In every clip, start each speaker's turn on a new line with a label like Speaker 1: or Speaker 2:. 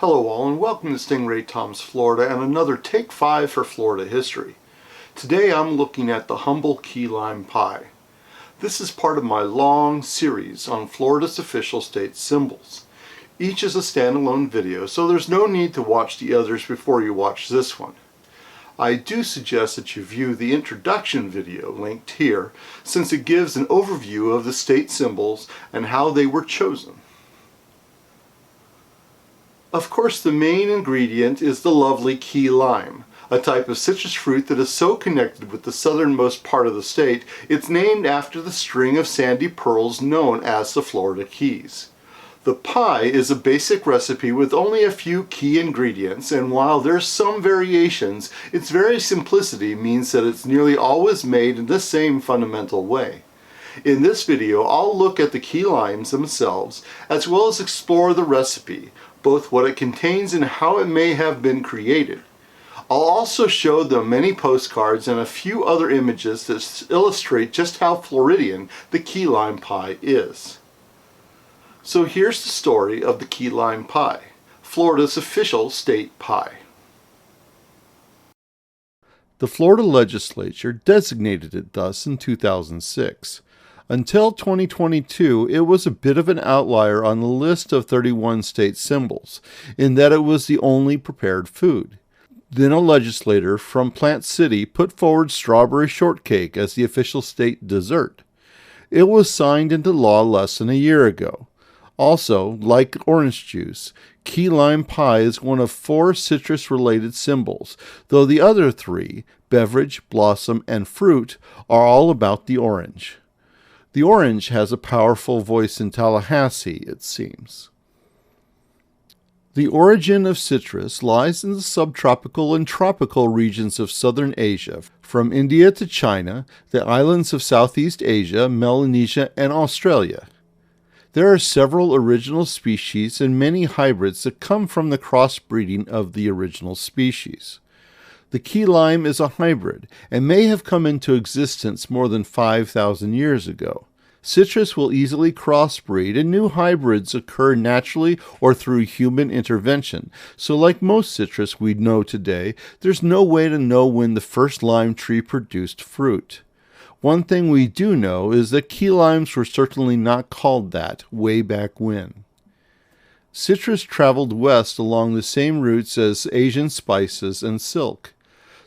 Speaker 1: Hello all and welcome to Stingray Tom's Florida and another Take 5 for Florida history. Today I'm looking at the humble key lime pie. This is part of my long series on Florida's official state symbols. Each is a standalone video, so there's no need to watch the others before you watch this one. I do suggest that you view the introduction video linked here, since it gives an overview of the state symbols and how they were chosen. Of course, the main ingredient is the lovely key lime, a type of citrus fruit that is so connected with the southernmost part of the state, it's named after the string of sandy pearls known as the Florida Keys. The pie is a basic recipe with only a few key ingredients, and while there's some variations, its very simplicity means that it's nearly always made in the same fundamental way. In this video, I'll look at the key limes themselves, as well as explore the recipe, both what it contains and how it may have been created. I'll also show the many postcards and a few other images that illustrate just how Floridian the key lime pie is. So here's the story of the key lime pie, Florida's official state pie. The Florida legislature designated it thus in 2006. Until 2022, it was a bit of an outlier on the list of 31 state symbols, in that it was the only prepared food. Then a legislator from Plant City put forward strawberry shortcake as the official state dessert. It was signed into law less than a year ago. Also, like orange juice, key lime pie is one of 4 citrus-related symbols, though the other 3, beverage, blossom, and fruit, are all about the orange. The orange has a powerful voice in Tallahassee, it seems. The origin of citrus lies in the subtropical and tropical regions of southern Asia, from India to China, the islands of Southeast Asia, Melanesia, and Australia. There are several original species and many hybrids that come from the crossbreeding of the original species. The key lime is a hybrid and may have come into existence more than 5,000 years ago. Citrus will easily crossbreed and new hybrids occur naturally or through human intervention, so like most citrus we know today, there's no way to know when the first lime tree produced fruit. One thing we do know is that key limes were certainly not called that way back when. Citrus traveled west along the same routes as Asian spices and silk.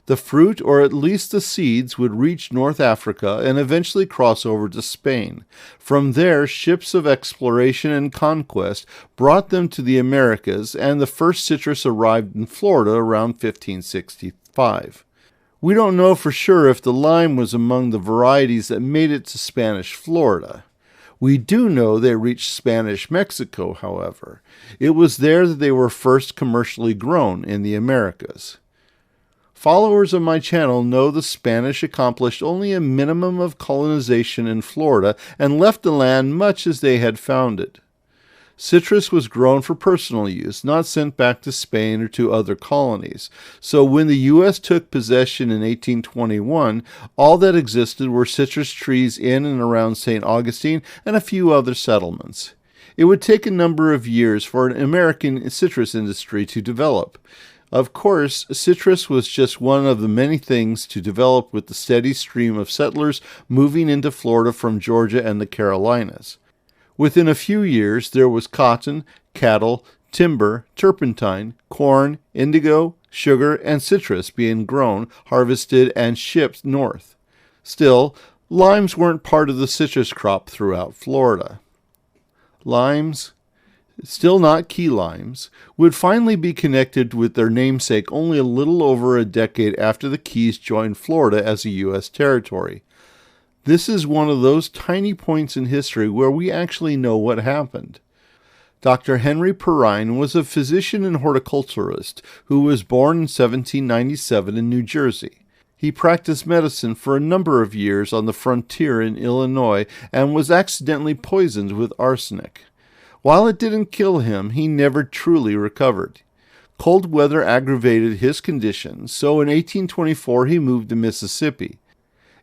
Speaker 1: The fruit, or at least the seeds, would reach North Africa and eventually cross over to Spain. From there, ships of exploration and conquest brought them to the Americas, and the first citrus arrived in Florida around 1565. We don't know for sure if the lime was among the varieties that made it to Spanish Florida. We do know they reached Spanish Mexico, however. It was there that they were first commercially grown in the Americas. Followers of my channel know the Spanish accomplished only a minimum of colonization in Florida and left the land much as they had found it. Citrus was grown for personal use, not sent back to Spain or to other colonies. So when the U.S. took possession in 1821, all that existed were citrus trees in and around St. Augustine and a few other settlements. It would take a number of years for an American citrus industry to develop. Of course, citrus was just one of the many things to develop with the steady stream of settlers moving into Florida from Georgia and the Carolinas. Within a few years, there was cotton, cattle, timber, turpentine, corn, indigo, sugar, and citrus being grown, harvested, and shipped north. Still, limes weren't part of the citrus crop throughout Florida. Limes, still not key limes, would finally be connected with their namesake only a little over a decade after the Keys joined Florida as a U.S. territory. This is one of those tiny points in history where we actually know what happened. Dr. Henry Perrine was a physician and horticulturist who was born in 1797 in New Jersey. He practiced medicine for a number of years on the frontier in Illinois and was accidentally poisoned with arsenic. While it didn't kill him, he never truly recovered. Cold weather aggravated his condition, so in 1824 he moved to Mississippi.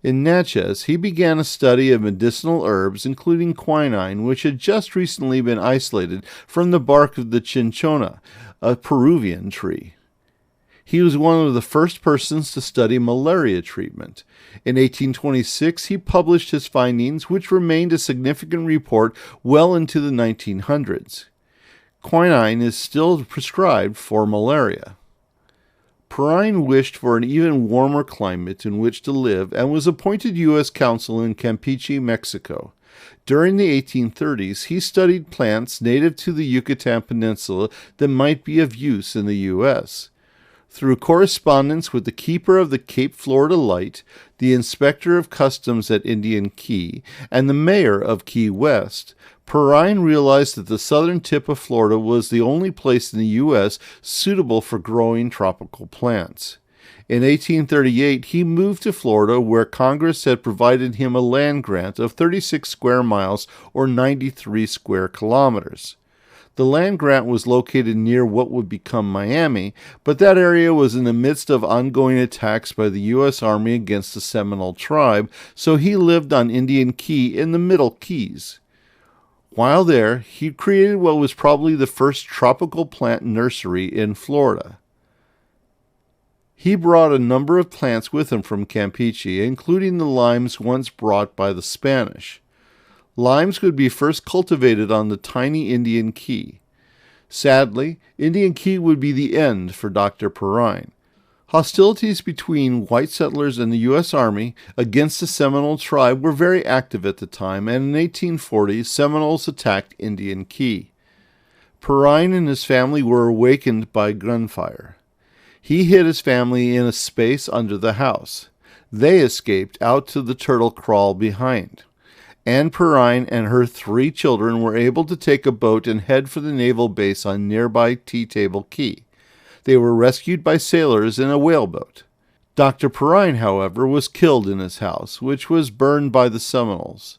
Speaker 1: In Natchez, he began a study of medicinal herbs, including quinine, which had just recently been isolated from the bark of the cinchona, a Peruvian tree. He was one of the first persons to study malaria treatment. In 1826, he published his findings, which remained a significant report well into the 1900s. Quinine is still prescribed for malaria. Perrine wished for an even warmer climate in which to live and was appointed U.S. consul in Campeche, Mexico. During the 1830s, he studied plants native to the Yucatan Peninsula that might be of use in the U.S. Through correspondence with the keeper of the Cape Florida Light, the inspector of customs at Indian Key, and the mayor of Key West, Perrine realized that the southern tip of Florida was the only place in the U.S. suitable for growing tropical plants. In 1838, he moved to Florida, where Congress had provided him a land grant of 36 square miles or 93 square kilometers. The land grant was located near what would become Miami, but that area was in the midst of ongoing attacks by the U.S. Army against the Seminole tribe, so he lived on Indian Key in the Middle Keys. While there, he created what was probably the first tropical plant nursery in Florida. He brought a number of plants with him from Campeche, including the limes once brought by the Spanish. Limes could be first cultivated on the tiny Indian Key. Sadly, Indian Key would be the end for Dr. Perrine. Hostilities between white settlers and the U.S. Army against the Seminole tribe were very active at the time, and in 1840, Seminoles attacked Indian Key. Perrine and his family were awakened by gunfire. He hid his family in a space under the house. They escaped out to the turtle crawl behind. Anne Perrine and her 3 children were able to take a boat and head for the naval base on nearby Tea-Table Key. They were rescued by sailors in a whaleboat. Dr. Perrine, however, was killed in his house, which was burned by the Seminoles.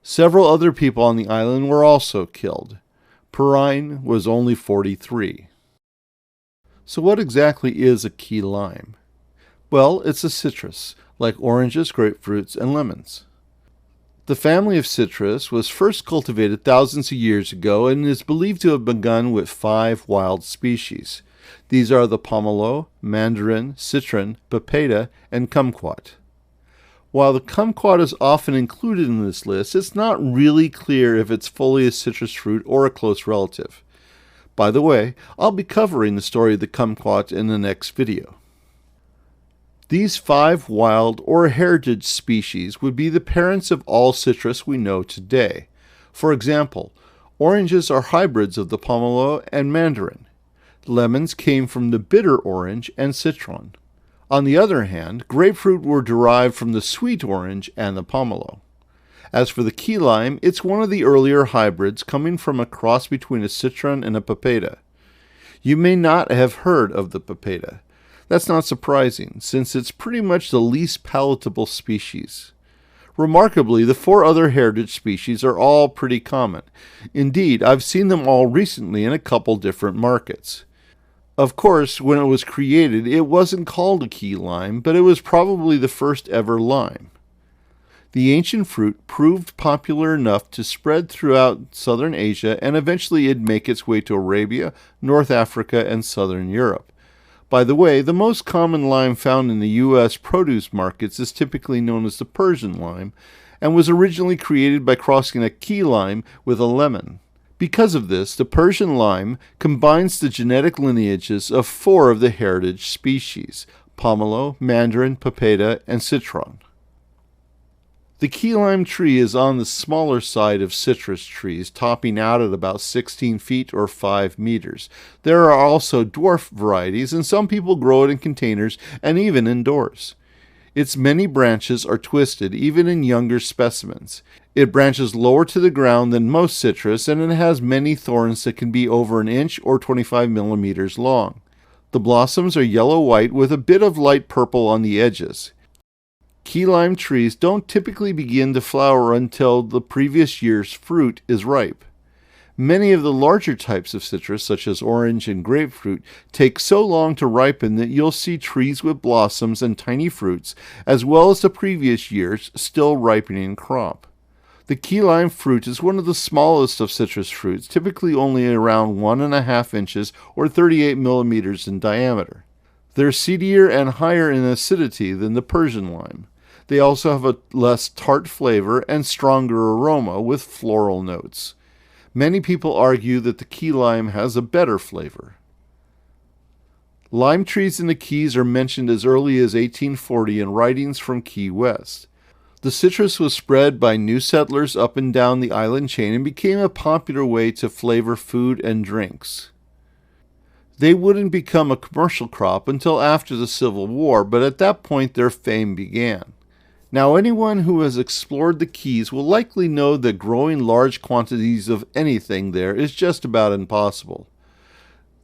Speaker 1: Several other people on the island were also killed. Perrine was only 43. So what exactly is a key lime? Well, it's a citrus, like oranges, grapefruits, and lemons. The family of citrus was first cultivated thousands of years ago and is believed to have begun with 5 wild species. These are the pomelo, mandarin, citron, papaya, and kumquat. While the kumquat is often included in this list, it's not really clear if it's fully a citrus fruit or a close relative. By the way, I'll be covering the story of the kumquat in the next video. These 5 wild or heritage species would be the parents of all citrus we know today. For example, oranges are hybrids of the pomelo and mandarin. Lemons came from the bitter orange and citron. On the other hand, grapefruit were derived from the sweet orange and the pomelo. As for the key lime, it's one of the earlier hybrids coming from a cross between a citron and a papaya. You may not have heard of the papaya. That's not surprising, since it's pretty much the least palatable species. Remarkably, the 4 other heritage species are all pretty common. Indeed, I've seen them all recently in a couple different markets. Of course, when it was created, it wasn't called a key lime, but it was probably the first ever lime. The ancient fruit proved popular enough to spread throughout southern Asia, and eventually it'd make its way to Arabia, North Africa, and southern Europe. By the way, the most common lime found in the U.S. produce markets is typically known as the Persian lime, and was originally created by crossing a key lime with a lemon. Because of this, the Persian lime combines the genetic lineages of 4 of the heritage species: pomelo, mandarin, papaya, and citron. The key lime tree is on the smaller side of citrus trees, topping out at about 16 feet or 5 meters. There are also dwarf varieties, and some people grow it in containers and even indoors. Its many branches are twisted, even in younger specimens. It branches lower to the ground than most citrus, and it has many thorns that can be over an inch or 25 millimeters long. The blossoms are yellow-white with a bit of light purple on the edges. Key lime trees don't typically begin to flower until the previous year's fruit is ripe. Many of the larger types of citrus, such as orange and grapefruit, take so long to ripen that you'll see trees with blossoms and tiny fruits, as well as the previous year's still ripening crop. The key lime fruit is one of the smallest of citrus fruits, typically only around 1.5 inches or 38 millimeters in diameter. They're seedier and higher in acidity than the Persian lime. They also have a less tart flavor and stronger aroma with floral notes. Many people argue that the key lime has a better flavor. Lime trees in the Keys are mentioned as early as 1840 in writings from Key West. The citrus was spread by new settlers up and down the island chain and became a popular way to flavor food and drinks. They wouldn't become a commercial crop until after the Civil War, but at that point their fame began. Now, anyone who has explored the Keys will likely know that growing large quantities of anything there is just about impossible.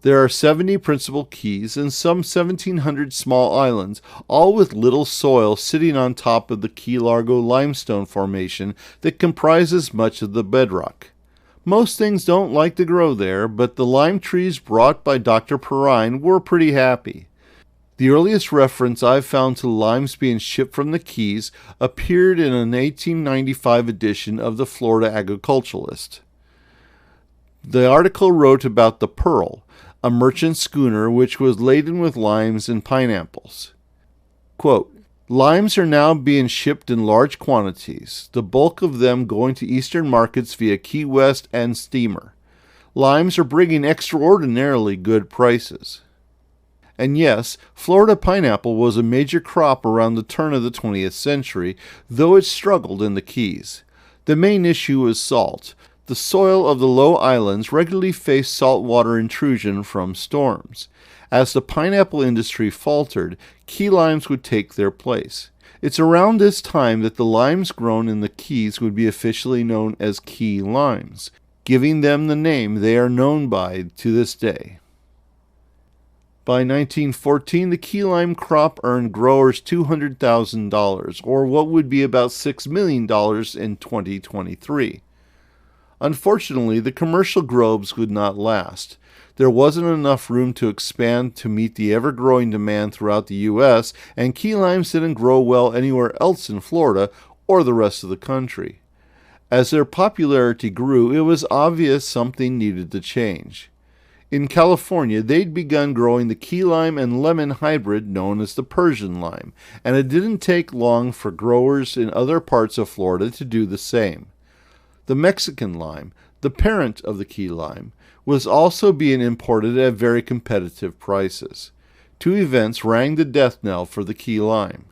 Speaker 1: There are 70 principal keys and some 1,700 small islands, all with little soil sitting on top of the Key Largo limestone formation that comprises much of the bedrock. Most things don't like to grow there, but the lime trees brought by Dr. Perrine were pretty happy. The earliest reference I've found to limes being shipped from the Keys appeared in an 1895 edition of the Florida Agriculturalist. The article wrote about the Pearl, a merchant schooner which was laden with limes and pineapples. Quote, "Limes are now being shipped in large quantities, the bulk of them going to eastern markets via Key West and steamer. Limes are bringing extraordinarily good prices." And yes, Florida pineapple was a major crop around the turn of the 20th century, though it struggled in the Keys. The main issue was salt. The soil of the low islands regularly faced saltwater intrusion from storms. As the pineapple industry faltered, key limes would take their place. It's around this time that the limes grown in the Keys would be officially known as key limes, giving them the name they are known by to this day. By 1914, the key lime crop earned growers $200,000, or what would be about $6 million in 2023. Unfortunately, the commercial groves would not last. There wasn't enough room to expand to meet the ever-growing demand throughout the U.S., and key limes didn't grow well anywhere else in Florida or the rest of the country. As their popularity grew, it was obvious something needed to change. In California, they'd begun growing the key lime and lemon hybrid known as the Persian lime, and it didn't take long for growers in other parts of Florida to do the same. The Mexican lime, the parent of the key lime, was also being imported at very competitive prices. Two events rang the death knell for the key lime.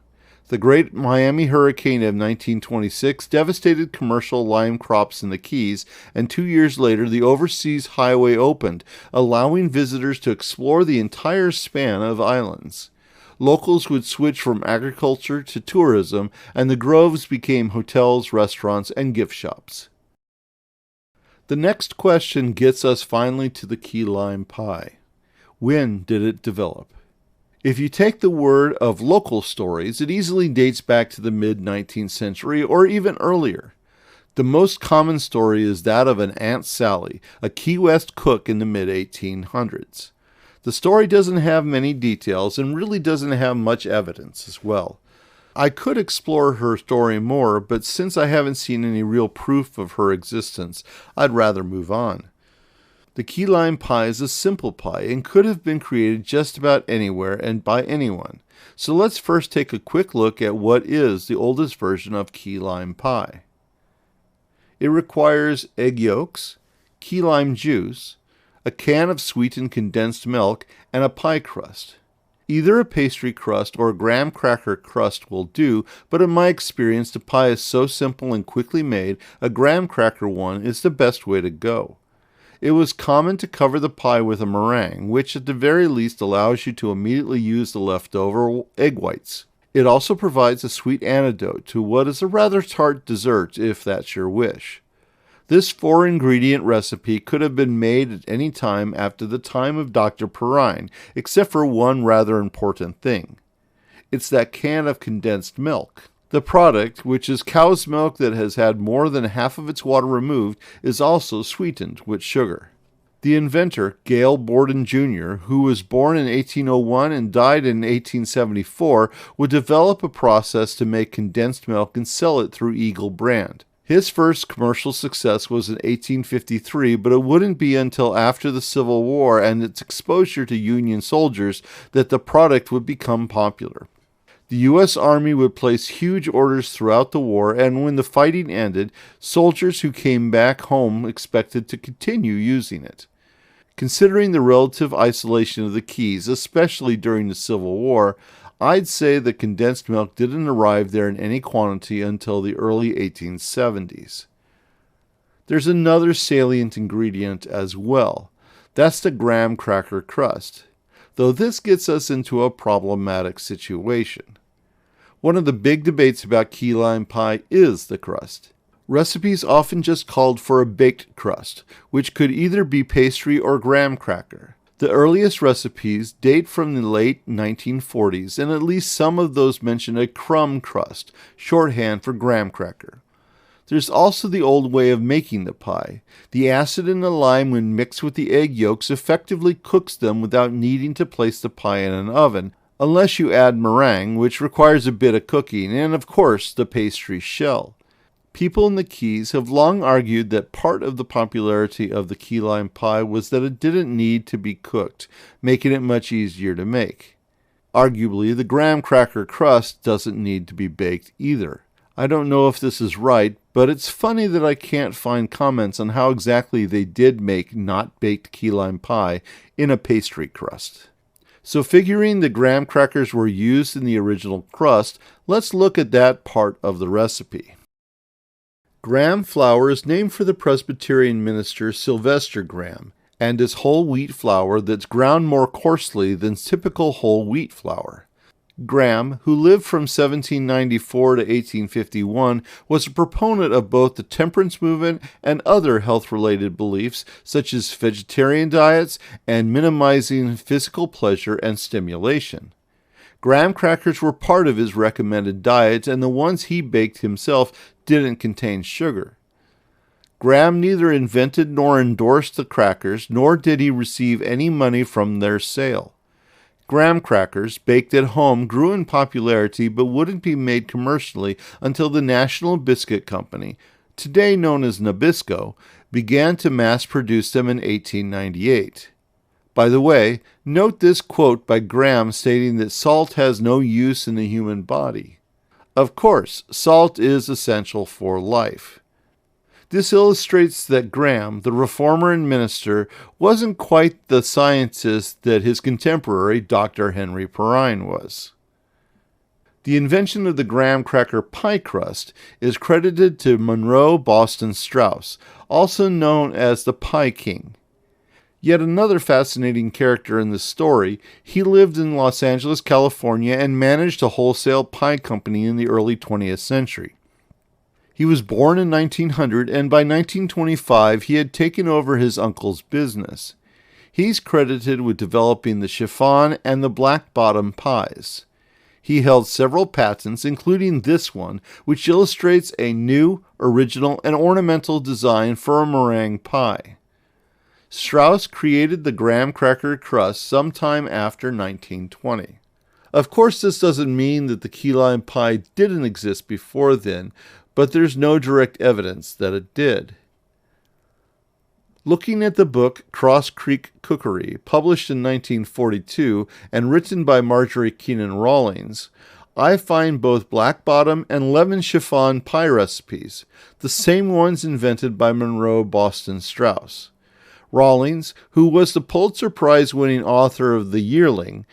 Speaker 1: The Great Miami Hurricane of 1926 devastated commercial lime crops in the Keys, and 2 years later the Overseas Highway opened, allowing visitors to explore the entire span of islands. Locals would switch from agriculture to tourism, and the groves became hotels, restaurants, and gift shops. The next question gets us finally to the key lime pie. When did it develop? If you take the word of local stories, it easily dates back to the mid-19th century or even earlier. The most common story is that of an Aunt Sally, a Key West cook in the mid-1800s. The story doesn't have many details and really doesn't have much evidence as well. I could explore her story more, but since I haven't seen any real proof of her existence, I'd rather move on. The key lime pie is a simple pie and could have been created just about anywhere and by anyone. So let's first take a quick look at what is the oldest version of key lime pie. It requires egg yolks, key lime juice, a can of sweetened condensed milk, and a pie crust. Either a pastry crust or a graham cracker crust will do, but in my experience the pie is so simple and quickly made, a graham cracker one is the best way to go. It was common to cover the pie with a meringue, which at the very least allows you to immediately use the leftover egg whites. It also provides a sweet antidote to what is a rather tart dessert if that's your wish. This 4-ingredient recipe could have been made at any time after the time of Dr. Perrine, except for one rather important thing. It's that can of condensed milk. The product, which is cow's milk that has had more than half of its water removed, is also sweetened with sugar. The inventor, Gale Borden Jr., who was born in 1801 and died in 1874, would develop a process to make condensed milk and sell it through Eagle brand. His first commercial success was in 1853, but it wouldn't be until after the Civil War and its exposure to Union soldiers that the product would become popular. The U.S. Army would place huge orders throughout the war, and when the fighting ended, soldiers who came back home expected to continue using it. Considering the relative isolation of the Keys, especially during the Civil War, I'd say that condensed milk didn't arrive there in any quantity until the early 1870s. There's another salient ingredient as well. That's the graham cracker crust, though this gets us into a problematic situation. One of the big debates about key lime pie is the crust. Recipes often just called for a baked crust, which could either be pastry or graham cracker. The earliest recipes date from the late 1940s, and at least some of those mention a crumb crust, shorthand for graham cracker. There's also the old way of making the pie. The acid in the lime, when mixed with the egg yolks, effectively cooks them without needing to place the pie in an oven, unless you add meringue, which requires a bit of cooking, and of course the pastry shell. People in the Keys have long argued that part of the popularity of the key lime pie was that it didn't need to be cooked, making it much easier to make. Arguably, the graham cracker crust doesn't need to be baked either. I don't know if this is right, but it's funny that I can't find comments on how exactly they did make not baked key lime pie in a pastry crust. So figuring the graham crackers were used in the original crust, let's look at that part of the recipe. Graham flour is named for the Presbyterian minister Sylvester Graham, and is whole wheat flour that's ground more coarsely than typical whole wheat flour. Graham, who lived from 1794 to 1851, was a proponent of both the temperance movement and other health-related beliefs, such as vegetarian diets and minimizing physical pleasure and stimulation. Graham crackers were part of his recommended diet, and the ones he baked himself didn't contain sugar. Graham neither invented nor endorsed the crackers, nor did he receive any money from their sale. Graham crackers, baked at home, grew in popularity but wouldn't be made commercially until the National Biscuit Company, today known as Nabisco, began to mass produce them in 1898. By the way, note this quote by Graham stating that salt has no use in the human body. Of course, salt is essential for life. This illustrates that Graham, the reformer and minister, wasn't quite the scientist that his contemporary Dr. Henry Perrine was. The invention of the graham cracker pie crust is credited to Monroe Boston Strauss, also known as the Pie King. Yet another fascinating character in this story, he lived in Los Angeles, California, and managed a wholesale pie company in the early 20th century. He was born in 1900, and by 1925 he had taken over his uncle's business. He's credited with developing the chiffon and the black bottom pies. He held several patents, including this one, which illustrates a new, original, and ornamental design for a meringue pie. Strauss created the graham cracker crust sometime after 1920. Of course, this doesn't mean that the key lime pie didn't exist before then, but there's no direct evidence that it did. Looking at the book Cross Creek Cookery, published in 1942 and written by Marjorie Keenan Rawlings, I find both black bottom and lemon chiffon pie recipes, the same ones invented by Monroe Boston Strauss. Rawlings, who was the Pulitzer Prize-winning author of The Yearling,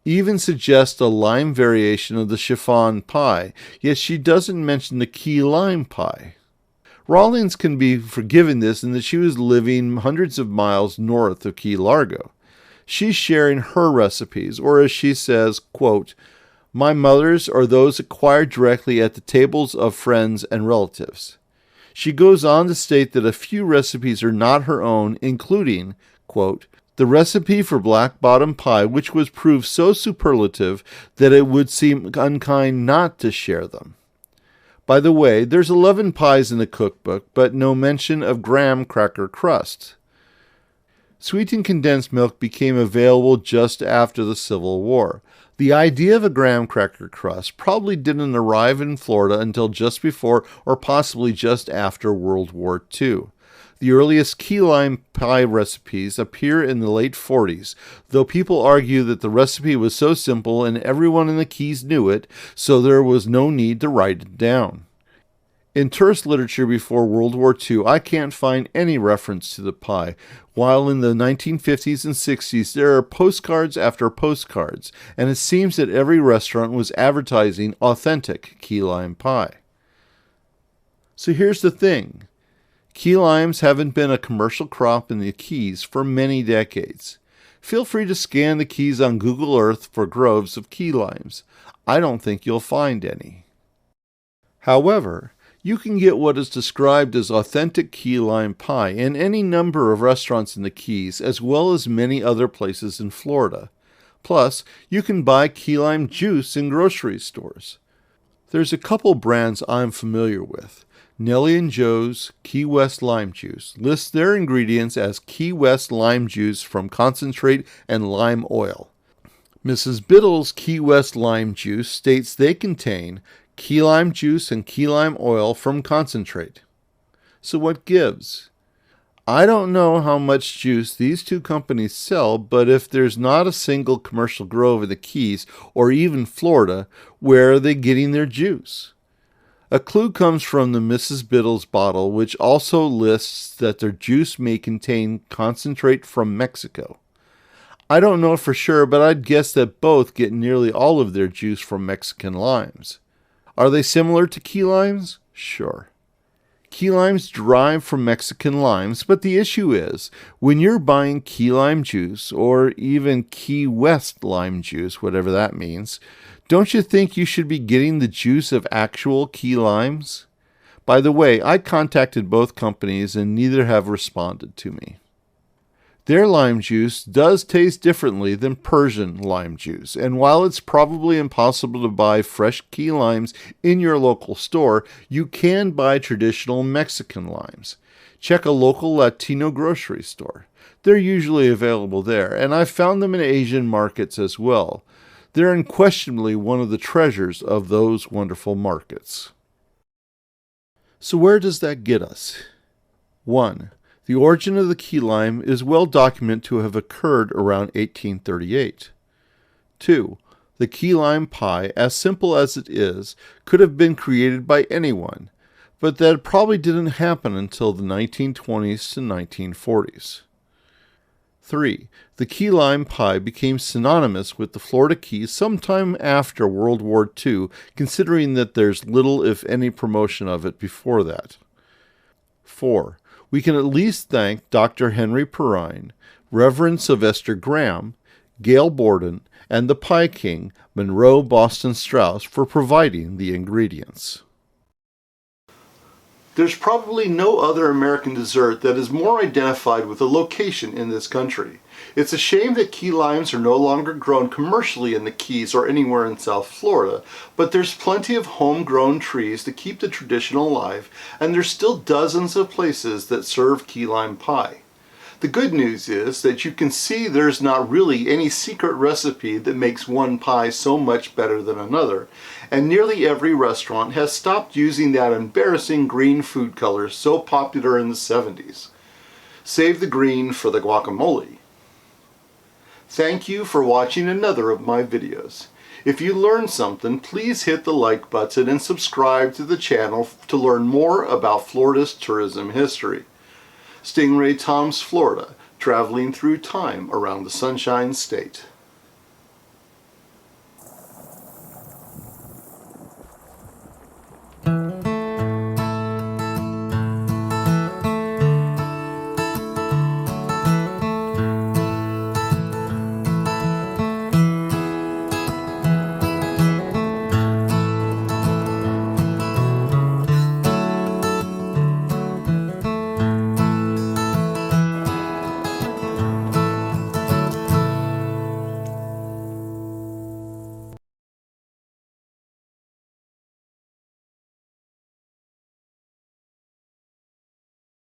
Speaker 1: even suggests a lime variation of the chiffon pie, yet she doesn't mention the key lime pie. Rawlings can be forgiven this in that she was living hundreds of miles north of Key Largo. She's sharing her recipes, or as she says, quote, "My mother's are those acquired directly at the tables of friends and relatives." She goes on to state that a few recipes are not her own, including, quote, "the recipe for black bottom pie, which was proved so superlative that it would seem unkind not to share them." By the way, there's 11 pies in the cookbook, but no mention of graham cracker crust. Sweetened condensed milk became available just after the Civil War. The idea of a graham cracker crust probably didn't arrive in Florida until just before or possibly just after World War II. The earliest key lime pie recipes appear in the late 40s, though people argue that the recipe was so simple and everyone in the Keys knew it, so there was no need to write it down. In tourist literature before World War II, I can't find any reference to the pie, while in the 1950s and 60s there are postcards after postcards, and it seems that every restaurant was advertising authentic key lime pie. So here's the thing. Key limes haven't been a commercial crop in the Keys for many decades. Feel free to scan the Keys on Google Earth for groves of key limes. I don't think you'll find any. However, you can get what is described as authentic key lime pie in any number of restaurants in the Keys, as well as many other places in Florida. Plus, you can buy key lime juice in grocery stores. There's a couple brands I'm familiar with. Nellie and Joe's Key West Lime Juice lists their ingredients as Key West lime juice from concentrate and lime oil. Mrs. Biddle's Key West Lime Juice states they contain key lime juice and key lime oil from concentrate. So what gives? I don't know how much juice these two companies sell, but if there's not a single commercial grove in the Keys or even Florida, where are they getting their juice? A clue comes from the Mrs. Biddle's bottle, which also lists that their juice may contain concentrate from Mexico. I don't know for sure, but I'd guess that both get nearly all of their juice from Mexican limes. Are they similar to key limes? Sure. Key limes derive from Mexican limes, but the issue is, when you're buying key lime juice, or even Key West lime juice, whatever that means, don't you think you should be getting the juice of actual key limes? By the way, I contacted both companies and neither have responded to me. Their lime juice does taste differently than Persian lime juice, and while it's probably impossible to buy fresh key limes in your local store, you can buy traditional Mexican limes. Check a local Latino grocery store. They're usually available there, and I've found them in Asian markets as well. They're unquestionably one of the treasures of those wonderful markets. So where does that get us? 1. The origin of the key lime is well documented to have occurred around 1838. 2. The key lime pie, as simple as it is, could have been created by anyone, but that probably didn't happen until the 1920s to 1940s. 3. The key lime pie became synonymous with the Florida Keys sometime after World War II, considering that there's little if any promotion of it before that. 4. We can at least thank Dr. Henry Perrine, Reverend Sylvester Graham, Gail Borden, and the Pie King, Monroe Boston Strauss, for providing the ingredients. There's probably no other American dessert that is more identified with a location in this country. It's a shame that key limes are no longer grown commercially in the Keys or anywhere in South Florida, but there's plenty of homegrown trees to keep the tradition alive, and there's still dozens of places that serve key lime pie. The good news is that you can see there's not really any secret recipe that makes one pie so much better than another, and nearly every restaurant has stopped using that embarrassing green food color so popular in the 70s. Save the green for the guacamole. Thank you for watching another of my videos. If you learned something, please hit the like button and subscribe to the channel to learn more about Florida's tourism history. Stingray Tom's Florida, traveling through time around the Sunshine State.